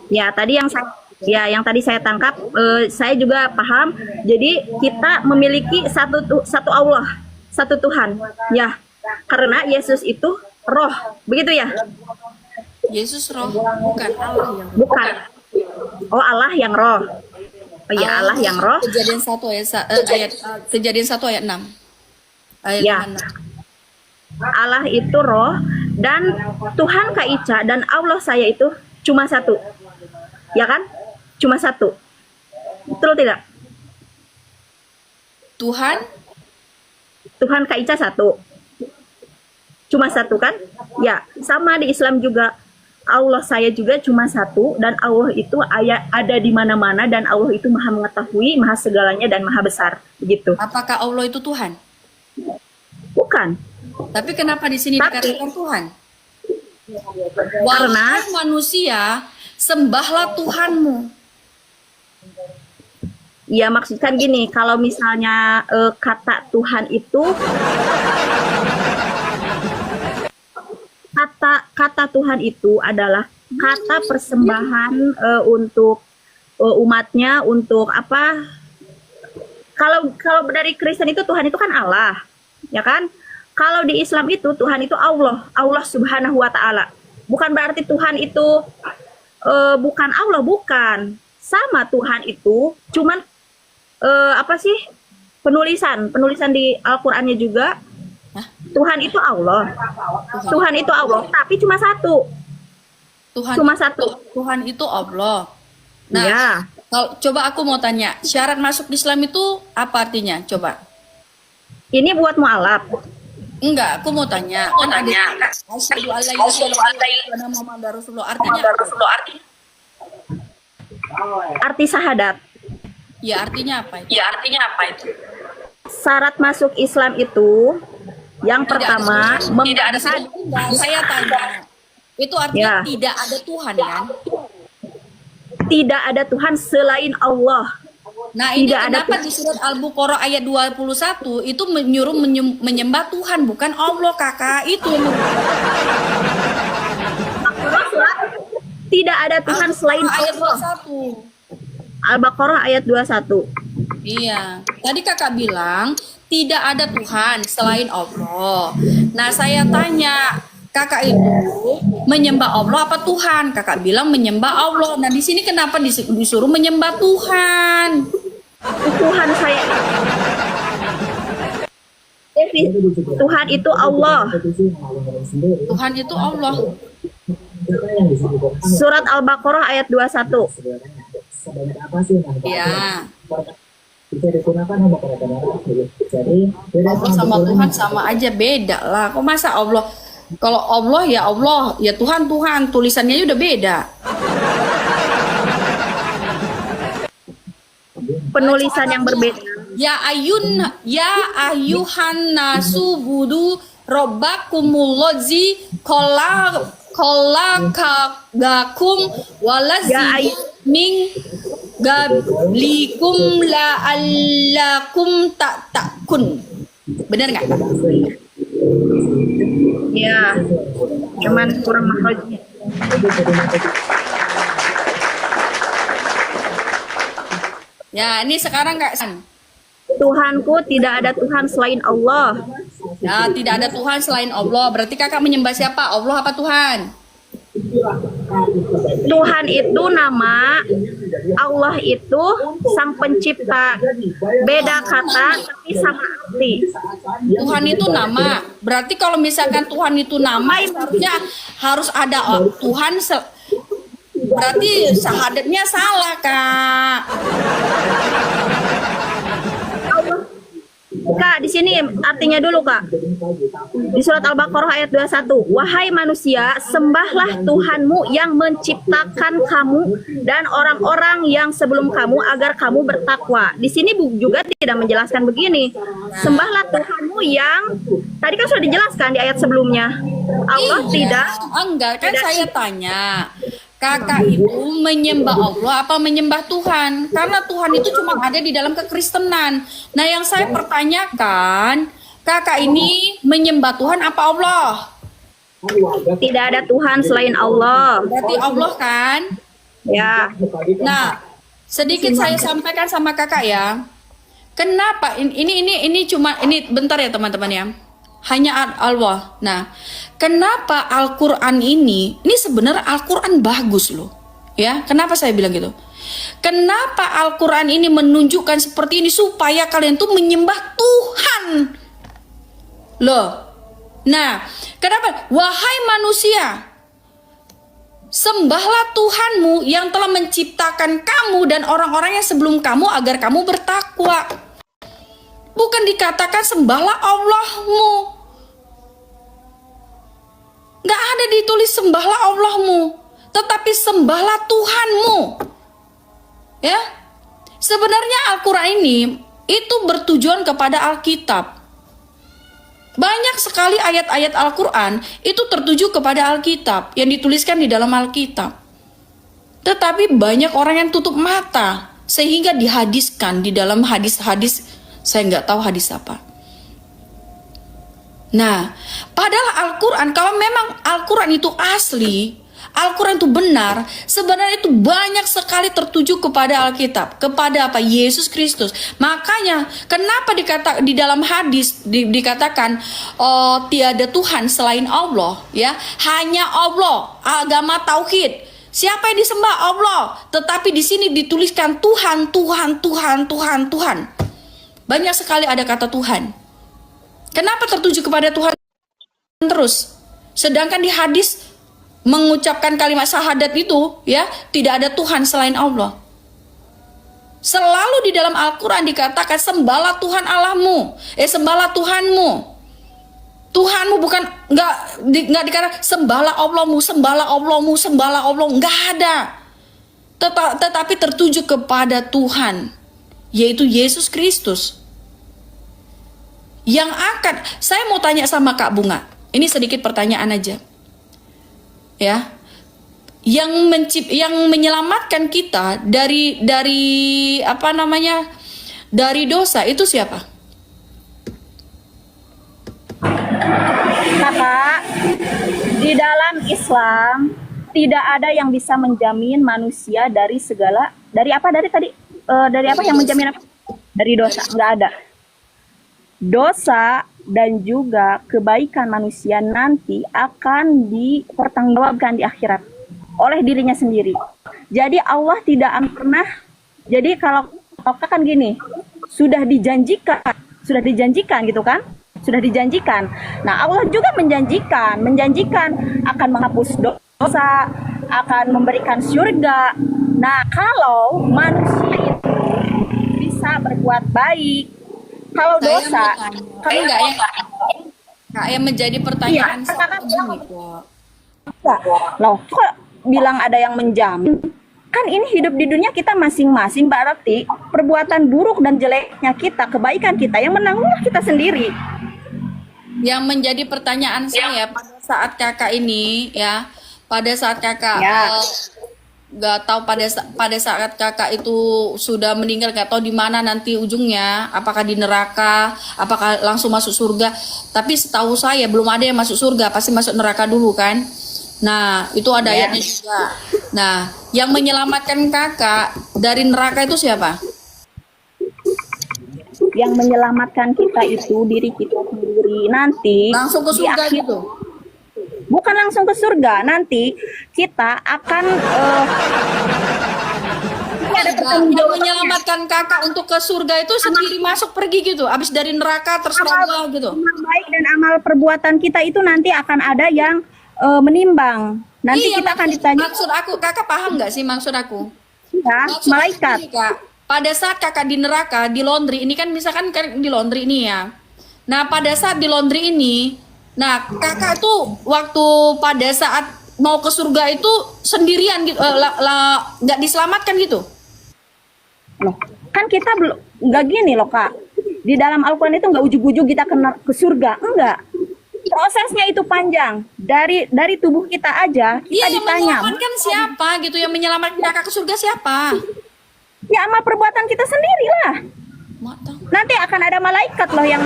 Ya, yang tadi saya tangkap, saya juga paham. Jadi kita memiliki satu Allah, satu Tuhan. Ya, karena Yesus itu roh, begitu ya? Yesus roh, bukan Allah yang roh. Bukan. Oh, Allah yang roh. Oh iya, Allah yang roh. Kejadian 1 ayat Kejadian 1 ayat 6. Ayat Ya, 6. Allah itu roh dan Tuhan Kak Ica dan Allah saya itu cuma satu. Ya kan? Cuma satu. Betul tidak? Tuhan Tuhan Kak Ica satu. Cuma satu kan? Ya, sama di Islam juga. Allah saya juga cuma satu dan Allah itu ada di mana-mana dan Allah itu maha mengetahui, maha segalanya dan maha besar. Begitu. apakah Allah itu Tuhan? Bukan. Tapi kenapa di sini Tapi- dikatakan Tuhan? Karena- Wahai manusia, sembahlah Tuhanmu. Ya maksudkan gini, kalau misalnya kata Tuhan itu kata Tuhan itu adalah kata persembahan untuk umatnya, untuk apa? Kalau dari Kristen itu Tuhan itu kan Allah, ya kan? Kalau di Islam itu Tuhan itu Allah, Allah Subhanahu wa taala. Bukan berarti Tuhan itu bukan Allah, bukan. Sama Tuhan itu cuman apa sih? Penulisan di Al-Qur'annya juga Hah? Tuhan itu Allah. Tuhan itu Allah, tapi cuma satu. Cuma satu. Tuhan itu Allah. Nah, Ya. kalau coba aku mau tanya, syarat masuk Islam itu apa artinya? Coba. Ini buat mualaf. Enggak, aku mau tanya. Kan ada asyhadu alla ilaha illallah Muhammadar Rasulullah. Artinya apa? Arti syahadat. Ya, artinya apa itu? Syarat masuk Islam itu yang pertama Tidak ada saya tanya. Itu artinya Ya. tidak ada Tuhan kan? tidak ada Tuhan selain Allah. Nah, ini Tidak ada kenapa di surat Al-Baqarah ayat 21 itu menyuruh menyembah Tuhan bukan Allah, Kakak. Itu Tidak ada Tuhan selain ayat Allah. 21. Al-Baqarah ayat 21. Iya, tadi Kakak bilang tidak ada Tuhan selain Allah. Nah, saya tanya, Kakak itu menyembah Allah apa Tuhan? Kakak bilang menyembah Allah. Nah, di sini kenapa disuruh menyembah Tuhan? Tuhan saya. Tuhan itu Allah. Tuhan itu Allah. Surat Al-Baqarah ayat 21. Ya. Allah sama Tuhan sama aja, beda lah. Kok masa Allah? Kalau Allah, ya Tuhan, tulisannya udah beda. Penulisan yang berbeda. Ya ayuhan nasu budu robbakumulladzi khalaqakum walazi min gablikum la'allakum takun. Benar nggak? Ya, cuman kurang makhrajnya. Ya, ini sekarang nggak? Tuhanku tidak ada Tuhan selain Allah. Ya, tidak ada Tuhan selain Allah. Berarti kakak menyembah siapa? Allah apa Tuhan? Tuhan itu nama, Allah itu sang pencipta. Beda kata tapi sama arti. Tuhan itu nama. Berarti kalau misalkan Tuhan itu nama, seharusnya harus ada Tuhan. Berarti syahadatnya salah, Kak. Kak, di sini artinya dulu, Kak. Di surat Al-Baqarah ayat 21. Wahai manusia, sembahlah Tuhanmu yang menciptakan kamu dan orang-orang yang sebelum kamu agar kamu bertakwa. Di sini juga tidak menjelaskan begini. Sembahlah Tuhanmu yang tadi kan sudah dijelaskan di ayat sebelumnya. Allah tidak. Enggak, kan saya tanya. Kakak itu menyembah Allah apa menyembah Tuhan? Karena Tuhan itu cuma ada di dalam kekristenan. Nah, yang saya pertanyakan, kakak ini menyembah Tuhan apa Allah? Tidak ada Tuhan selain Allah. Berarti Allah kan? Ya. Nah, sedikit saya sampaikan sama kakak ya. Kenapa ini cuma ini bentar ya teman-teman ya. Hanya Allah. Nah, kenapa Al-Qur'an ini sebenarnya Al-Qur'an bagus loh. Ya, kenapa saya bilang gitu? Kenapa Al-Qur'an ini menunjukkan seperti ini supaya kalian tuh menyembah Tuhan. Loh. Nah, kenapa? Wahai manusia, sembahlah Tuhanmu yang telah menciptakan kamu dan orang-orang yang sebelum kamu agar kamu bertakwa. Bukan dikatakan sembahlah Allahmu. Gak ada ditulis sembahlah Allahmu, tetapi sembahlah Tuhanmu. Ya, sebenarnya Al-Quran ini itu bertujuan kepada Alkitab. Banyak sekali ayat-ayat Al-Quran itu tertuju kepada Alkitab yang dituliskan di dalam Alkitab. Tetapi banyak orang yang tutup mata sehingga dihadiskan di dalam hadis-hadis, saya nggak tahu hadis apa. Nah, padahal Al-Quran, kalau memang Al-Quran itu asli, Al-Quran itu benar, sebenarnya itu banyak sekali tertuju kepada Alkitab, kepada apa? Yesus Kristus. Makanya kenapa di dalam hadis dikatakan tiada Tuhan selain Allah, ya, hanya Allah, agama tauhid. Siapa yang disembah? Allah. Tetapi di sini dituliskan Tuhan, Tuhan, Tuhan, Tuhan, Tuhan. Banyak sekali ada kata Tuhan. Kenapa tertuju kepada Tuhan terus? Sedangkan di hadis mengucapkan kalimat syahadat itu, ya, tidak ada Tuhan selain Allah. Selalu di dalam Al-Quran dikatakan sembahlah Tuhan Allahmu, sembahlah Tuhanmu. Tuhanmu bukan nggak dikatakan sembahlah Allahmu, sembahlah Allahmu, sembahlah Allah, nggak ada. Tetapi tertuju kepada Tuhan, yaitu Yesus Kristus. Yang akan saya mau tanya sama Kak Bunga, ini sedikit pertanyaan aja. Ya, yang menyelamatkan kita dari apa namanya, dari dosa itu siapa? Kakak, di dalam Islam tidak ada yang bisa menjamin manusia dari segala, dari apa, dari tadi dari apa yang menjamin apa? Dari dosa, nggak ada. Dosa dan juga kebaikan manusia nanti akan dipertanggungjawabkan di akhirat oleh dirinya sendiri. Jadi Allah tidak akan pernah, jadi kalau kan gini, sudah dijanjikan gitu kan? Sudah dijanjikan. Nah, Allah juga menjanjikan akan menghapus dosa, akan memberikan surga. Nah, kalau manusia itu bisa berbuat baik, kalau dosa, kalau yang menjadi pertanyaan saya begini kok. Loh, kok bilang ada yang menjamin? Kan ini hidup di dunia kita masing-masing, berarti perbuatan buruk dan jeleknya kita, kebaikan kita yang menanggung kita sendiri. Yang menjadi pertanyaan saya pada saat kakak ini, ya, pada saat kakak nggak tahu pada saat kakak itu sudah meninggal, nggak tahu di mana nanti ujungnya, apakah di neraka, apakah langsung masuk surga. Tapi setahu saya belum ada yang masuk surga, pasti masuk neraka dulu kan. Nah, itu ada ayatnya juga. Nah, yang menyelamatkan kakak dari neraka itu siapa? Yang menyelamatkan kita itu diri kita sendiri. Nanti langsung ke surga gitu. Bukan langsung ke surga, nanti kita akan yang menyelamatkan kakak untuk ke surga itu sendiri masuk pergi gitu, habis dari neraka terserah gitu. Amal baik dan amal perbuatan kita itu nanti akan ada yang menimbang. Nanti kita akan ditanya. Maksud aku, kakak paham nggak sih maksud aku? Ya, malaikat. Ini, Kak, pada saat kakak di neraka, di laundry ini kan, misalkan di laundry ini ya. Nah, pada saat di laundry ini, nah, kakak tuh waktu pada saat mau ke surga itu sendirian gitu, nggak diselamatkan gitu. Loh, kan kita belum, nggak gini loh Kak. Di dalam Al-Quran itu nggak ujuk-ujuk kita ke surga, enggak. Prosesnya itu panjang. Dari tubuh kita aja kita ditanya. Yang menyelamatkan siapa gitu? Yang menyelamatkan kakak ke surga siapa? Ya amal perbuatan kita sendiri lah. Nanti akan ada malaikat loh yang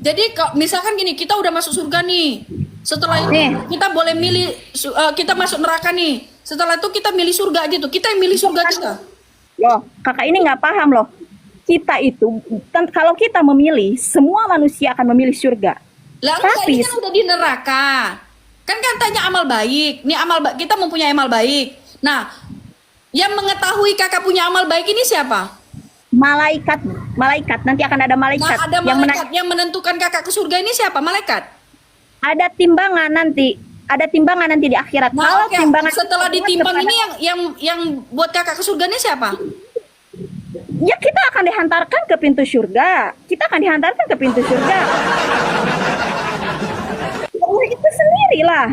jadi misalkan gini, kita udah masuk surga nih. Setelah itu Nih. kita boleh milih kita masuk neraka nih. Setelah itu kita milih surga gitu. Kita yang milih surga kita. Loh, kakak ini nggak paham loh. Kita itu, kalau kita memilih, semua manusia akan memilih surga. Lah enggak, Tapi ini kan udah di neraka. Kan katanya amal baik. Nih kita mempunyai amal baik. Nah, yang mengetahui kakak punya amal baik ini siapa? malaikat nanti akan ada Nah, malaikat ada yang malaikat yang menentukan kakak ke surga ini siapa? Malaikat. ada timbangan nanti, di akhirat. Nah, Kalau oke. timbangan Setelah ditimbang kepada- ini yang buat kakak ke surga ini siapa? ya kita akan dihantarkan ke pintu surga. Allah itu sendirilah.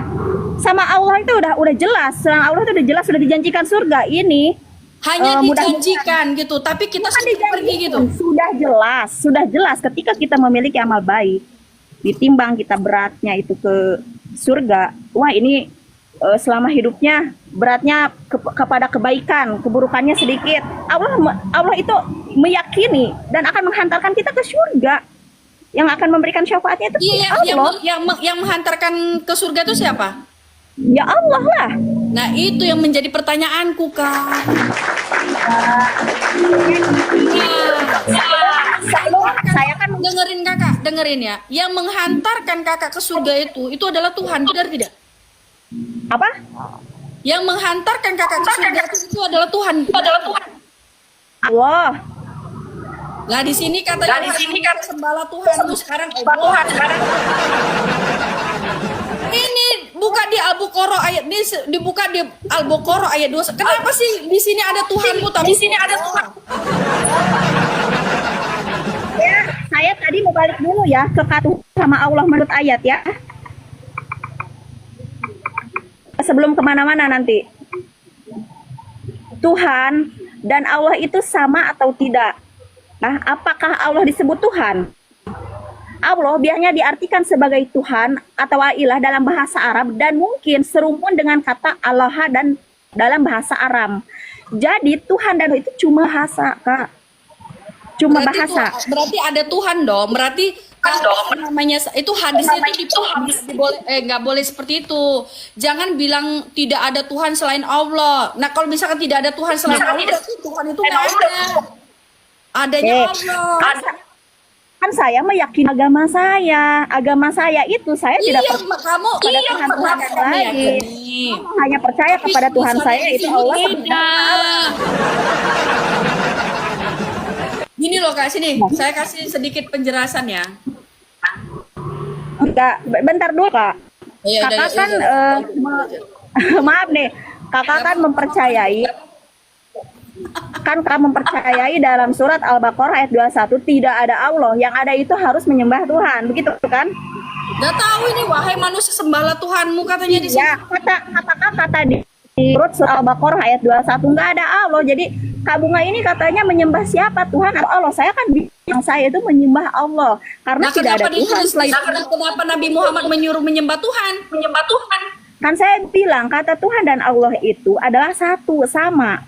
Sama Allah itu udah jelas. Sama Allah itu udah jelas, sudah dijanjikan surga ini. Hanya Mudah-mudahan. dijanjikan gitu, tapi kita Bukan sudah pergi dijanjikan, gitu. sudah jelas ketika kita memiliki amal baik, ditimbang kita beratnya itu ke surga. Wah, ini selama hidupnya beratnya kepada kebaikan, keburukannya sedikit. Allah itu meyakini dan akan menghantarkan kita ke surga. Yang akan memberikan syafaatnya itu Iya, Allah. yang menghantarkan ke surga itu siapa? Ya Allah lah. Nah, itu yang menjadi pertanyaanku, Kak. Saya kan Dengerin kakak, dengerin ya. Yang menghantarkan kakak ke surga itu adalah Tuhan, benar tidak? apa? Yang menghantarkan kakak ke surga itu adalah Tuhan. Allah. Lah di sini katanya sembahlah Tuhanmu sekarang. Ini buka di Al-Baqarah ayat ini dibuka di Al-Baqarah ayat 2. Kenapa sih di sini ada Tuhanmu tapi di sini ada Tuhan? Ya, saya tadi mau balik dulu ya ke kata sama Allah menurut ayat ya. Sebelum kemana-mana nanti. Tuhan dan Allah itu sama atau tidak? Nah, apakah Allah disebut Tuhan? Allah biasanya diartikan sebagai Tuhan atau ilah dalam bahasa Arab dan mungkin serumpun dengan kata Allah dan dalam bahasa Aram. Jadi Tuhan dan Allah itu cuma bahasa, Kak. Cuma bahasa. Berarti ada Tuhan dong. Berarti kalau namanya itu hadisnya itu nggak boleh seperti itu. Jangan bilang tidak ada Tuhan selain Allah. Nah, kalau misalkan tidak ada Tuhan selain Allah, berarti Tuhan itu nggak ada. Adanya Allah. Kan saya meyakini agama saya. Agama saya itu saya tidak Iya, percaya kamu pada Tuhan lain. meyakini. Hanya percaya kepada Tuhan saya itu Allah. Gini loh Kak, sini saya kasih sedikit penjelasan ya. Enggak, bentar dulu Kak. Iya, Kakak kan maaf nih, kakak kan mempercayai dalam surat Al-Baqarah ayat 21 tidak ada Allah, yang ada itu harus menyembah Tuhan, begitu kan? Gak tahu ini, wahai manusia sembahlah Tuhanmu katanya di sini. Ya, kata di surut surat Al-Baqarah ayat 21 nggak ada Allah. Jadi Kak Bunga ini katanya menyembah siapa? Tuhan atau Allah? Saya kan bilang saya itu menyembah Allah karena Nah, tidak ada kenapa Tuhan selain kenapa Nabi Muhammad menyuruh menyembah Tuhan? kan saya bilang kata Tuhan dan Allah itu adalah satu sama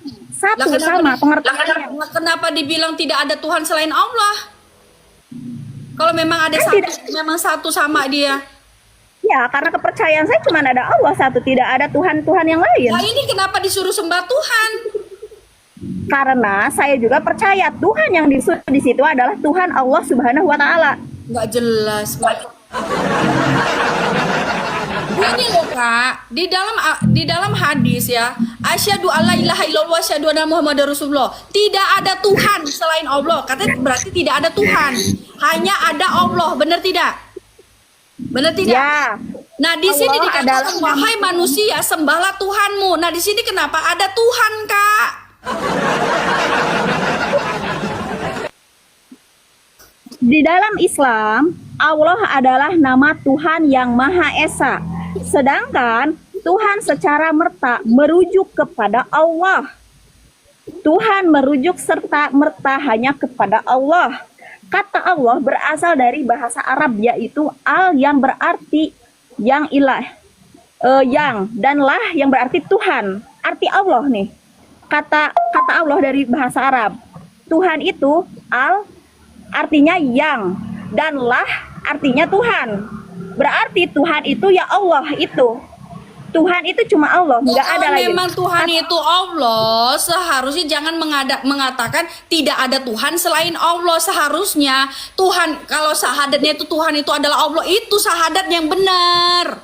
pengertiannya. Kenapa dibilang tidak ada Tuhan selain Allah? Kalau memang ada Kan satu, memang satu sama dia. Ya, karena kepercayaan saya cuma ada Allah satu, tidak ada Tuhan yang lain. Nah, ini kenapa disuruh sembah Tuhan? Karena saya juga percaya Tuhan yang disuruh di situ adalah Tuhan Allah Subhanahu wa taala. Nggak jelas. Ini loh Kak, di dalam hadis ya, asyhadu alla ilaha illallah wa asyhadu anna muhammadar rasulullah. Tidak ada Tuhan selain Allah. Katanya berarti tidak ada Tuhan. Hanya ada Allah, benar tidak? Benar tidak? Ya. Nah, di sini Allah dikatakan adalah- wahai manusia, sembahlah Tuhanmu. Nah, di sini kenapa ada Tuhan, Kak? Di dalam Islam, Allah adalah nama Tuhan yang Maha Esa. Sedangkan Tuhan secara merta merujuk kepada Allah. Tuhan merujuk serta merta hanya kepada Allah. Kata Allah berasal dari bahasa Arab yaitu al yang berarti yang ilah, yang dan lah yang berarti Tuhan. Arti Allah nih. Kata Allah dari bahasa Arab. Tuhan itu al artinya yang dan lah artinya Tuhan. Berarti Tuhan itu ya Allah itu. Tuhan itu cuma Allah, nggak Kalau ada lagi. memang Tuhan itu Allah, seharusnya jangan mengatakan tidak ada Tuhan selain Allah. Seharusnya Tuhan, kalau syahadatnya itu Tuhan itu adalah Allah, itu syahadat yang benar.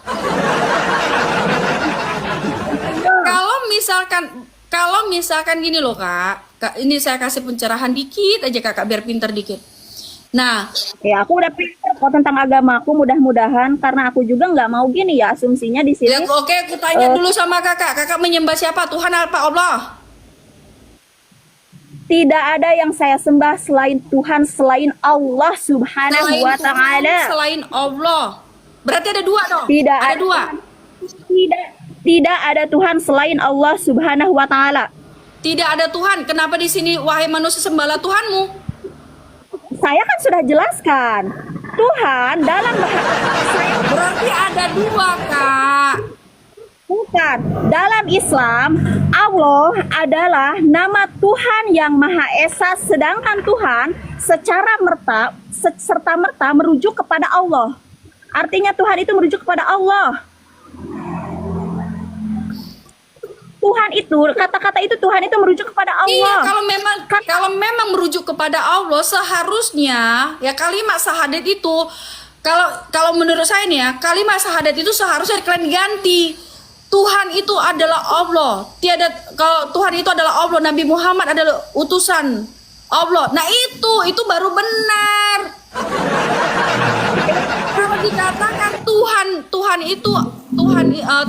Kalau misalkan gini loh Kak, ini saya kasih pencerahan dikit aja Kakak biar pinter dikit. Nah, Ya aku udah pintar kok tentang agamaku, mudah-mudahan karena aku juga nggak mau gini ya asumsinya di sini. ya oke, aku tanya dulu sama Kakak. Kakak menyembah siapa? Tuhan apa Allah? Tidak ada yang saya sembah selain Tuhan, selain Allah Subhanahu Selain wa Tuhan, taala. selain Allah. Berarti ada dua dong? Tidak Ada ada dua. Tidak ada Tuhan selain Allah Subhanahu wa taala. Tidak ada Tuhan. Kenapa di sini wahai manusia sembahlah Tuhanmu? Saya kan sudah jelaskan. Tuhan dalam bahasa Berarti ada dua, Kak. bukan. Dalam Islam, Allah adalah nama Tuhan yang Maha Esa, sedangkan Tuhan secara serta-merta merujuk kepada Allah. Artinya Tuhan itu merujuk kepada Allah. Tuhan itu, kata-kata itu Tuhan itu merujuk kepada Allah. Iya, kalau memang merujuk kepada Allah, seharusnya ya kalimat syahadat itu kalau menurut saya nih ya, kalimat syahadat itu seharusnya kalian ganti. Tuhan itu adalah Allah. Kalau Tuhan itu adalah Allah, Nabi Muhammad adalah utusan Allah. Nah, itu baru benar. Kalau dikatakan Tuhan itu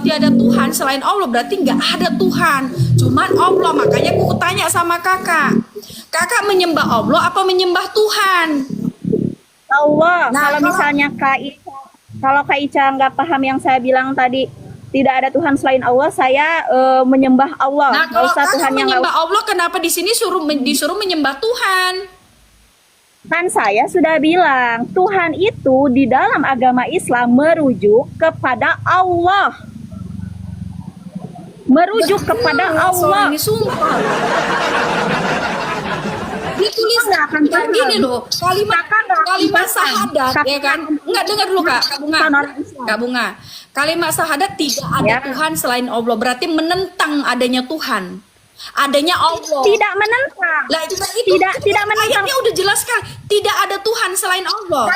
tiada Tuhan selain Allah, berarti nggak ada Tuhan, cuman Allah. Makanya aku tanya sama kakak menyembah Allah apa menyembah Tuhan? Allah. Nah, Kalau misalnya Kak Ica nggak paham yang saya bilang tadi, tidak ada Tuhan selain Allah, saya menyembah Allah. Nah, Nggak kalau usah kakak Tuhan yang menyembah Allah, kenapa di sini disuruh menyembah Tuhan? kan saya sudah bilang, Tuhan itu di dalam agama Islam merujuk kepada Allah. Merujuk kepada Allah. Ini sumpah. Ditulis Nggak akan kayak paham. gini loh, kalimat syahadat ya kan? Enggak, dengar dulu Kak Bunga. Kalimat syahadat tidak ada Ya. Tuhan selain Allah, berarti menentang adanya Tuhan. Adanya Allah. Tidak menentang. Lah itu Tidak menentang. ayatnya udah jelaskan, tidak ada Tuhan selain Allah.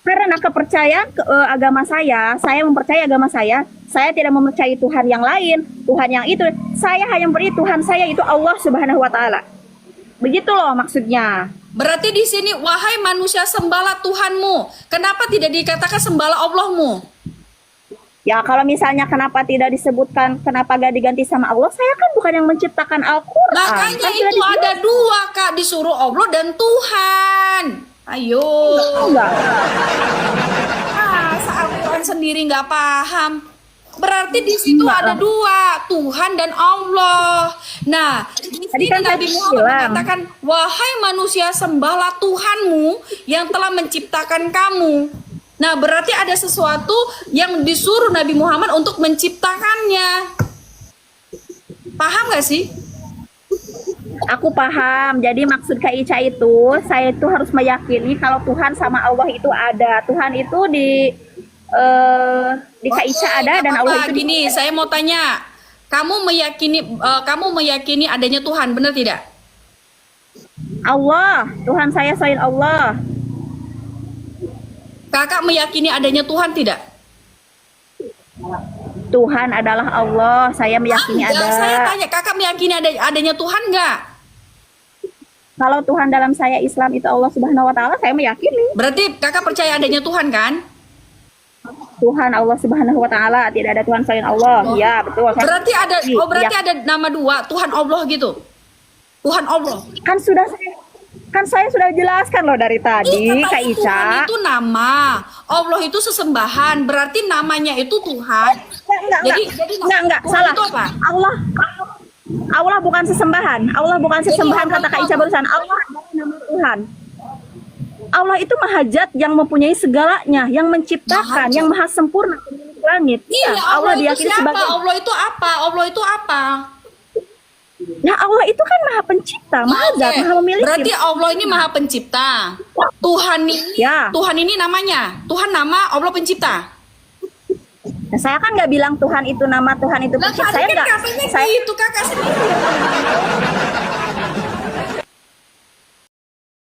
Karena kepercayaan agama saya mempercayai agama saya tidak mempercayai Tuhan yang lain, Tuhan yang itu. Saya hanya beri Tuhan saya itu Allah Subhanahu wa taala. Begitu loh maksudnya. Berarti di sini wahai manusia sembahlah Tuhanmu. Kenapa tidak dikatakan sembahlah Allahmu? Ya kalau misalnya kenapa tidak disebutkan, kenapa gak diganti sama Allah? Saya kan bukan yang menciptakan Al-Quran. Makanya Kan itu sudah ada dua Kak, disuruh Allah dan Tuhan. Ayo. enggak. Al-Quran sendiri nggak paham. Berarti di situ ada dua, Tuhan dan Allah. Nah, di Tadi sini kan Nabi saya Muhammad bilang. mengatakan, wahai manusia sembahlah Tuhanmu yang telah menciptakan kamu. Nah, berarti ada sesuatu yang disuruh Nabi Muhammad untuk menciptakannya. Paham gak sih? Aku paham. Jadi maksud Kak Ica itu, saya itu harus meyakini kalau Tuhan sama Allah itu ada. Tuhan itu di Kak Ica ada dan Allah itu gini, saya mau tanya, kamu meyakini adanya Tuhan, benar tidak? Allah. Tuhan saya selain Allah. Kakak meyakini adanya Tuhan tidak? Tuhan adalah Allah. Saya meyakini Enggak, saya ada. tanya, kakak meyakini adanya Tuhan nggak? Kalau Tuhan dalam saya Islam itu Allah Subhanahu wa taala, saya meyakini. Berarti kakak percaya adanya Tuhan kan? Tuhan Allah Subhanahu wa taala, tidak ada Tuhan selain Allah. Iya, betul. Saya Berarti meyakini. ada nama dua, Tuhan Allah gitu. Tuhan Allah. Kan saya sudah jelaskan loh dari tadi, Ih, Kak katanya Ica. Tuhan itu nama, Allah itu sesembahan, berarti namanya itu Tuhan. Jadi Enggak, Tuhan salah. itu apa? Allah bukan sesembahan. Allah bukan sesembahan, kata Kak Ica barusan. Allah adalah nama Tuhan. Allah itu mahajat yang mempunyai segalanya, yang menciptakan, Mahajat. yang maha sempurna pemilik langit. Iya, Allah itu diyakini siapa? sebagai Allah itu apa? Allah itu apa? Ya Allah itu kan maha pencipta, maha zat, Oke, maha memiliki. berarti Allah ini maha pencipta. Tuhan ini, Ya. Tuhan ini namanya, Tuhan nama Allah pencipta. Nah, saya kan nggak bilang Tuhan itu nama Tuhan itu Lah pencipta. tadi Saya kan nggak. katanya Saya gitu kakak sendiri.